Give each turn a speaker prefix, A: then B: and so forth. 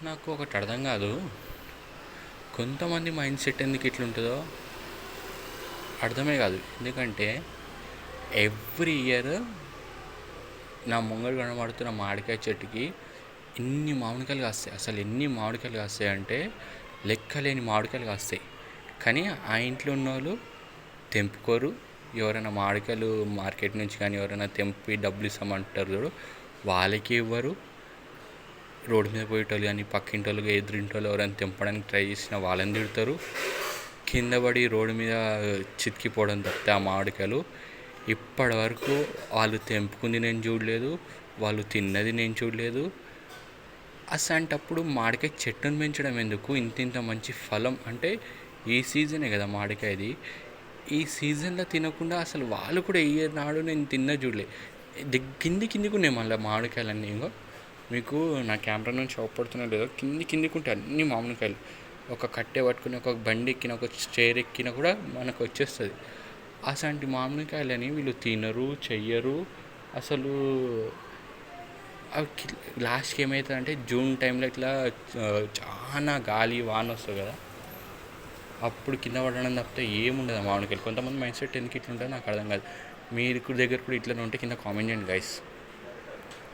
A: నాకు ఒకటి అర్థం కాదు, కొంతమంది మైండ్ సెట్ ఎందుకు ఇట్లుంటుందో అర్థమే కాదు. ఎందుకంటే ఎవ్రీ ఇయర్ నా ముంగడు కనబడుతున్న మామిడికాయ చెట్టుకి ఎన్ని మామిడికాయలు కాస్తాయి, అసలు ఎన్ని మామిడికాయలు కాస్తాయి అంటే లెక్కలేని మామిడికాయలు కాస్తాయి. కానీ ఆ ఇంట్లో ఉన్న వాళ్ళు తెంపుకోరు. ఎవరైనా మామిడికాయలు మార్కెట్ నుంచి కానీ ఎవరైనా తెంపి డబ్బులు ఇస్తామంటారు చూడు, వాళ్ళకి ఇవ్వరు. రోడ్డు మీద పోయేటోళ్ళు కానీ పక్కింటి వాళ్ళు ఎదురింటోళ్ళు ఎవరైనా తెంపడానికి ట్రై చేసినా వాళ్ళని తిడతారు. కింద పడి రోడ్డు మీద చితికిపోవడం తప్పితే ఆ మామిడికాయలు ఇప్పటి వరకు వాళ్ళు తెంపుకుంది నేను చూడలేదు, వాళ్ళు తిన్నది నేను చూడలేదు. అసంటప్పుడు మామిడికాయ చెట్టును పెంచడం ఎందుకు? ఇంత మంచి ఫలం అంటే ఈ సీజనే కదా మామిడికాయది, ఈ సీజన్లో తినకుండా అసలు వాళ్ళు కూడా ఏ నాడు నేను తిన్న చూడలే. కిందికి ఉన్నాయి మళ్ళీ మామిడికాయలన్నీ. ఇంకో మీకు నా కెమెరా నుంచి అవపడుతున్నా లేదో, కిందికి ఉంటాయి అన్ని మామిడికాయలు. ఒక కట్టె పట్టుకుని ఒక బండి ఎక్కిన ఒక చైర్ ఎక్కినా కూడా మనకు వచ్చేస్తుంది. అసంటి మామిడికాయలని వీళ్ళు తినరు, చెయ్యరు అసలు. లాస్ట్కి ఏమవుతుందంటే జూన్ టైంలో ఇట్లా చాలా గాలి వాన వస్తుంది కదా, అప్పుడు కింద పడడం తప్పితే ఏముండదు మామిడికాయలు. కొంతమంది మైండ్ సెట్ ఎందుకు ఇట్లా ఉంటుందో నాకు అర్థం కాదు. మీరు దగ్గర కూడా ఇట్లనే ఉంటే కింద కామెంట్ చేయండి గైస్.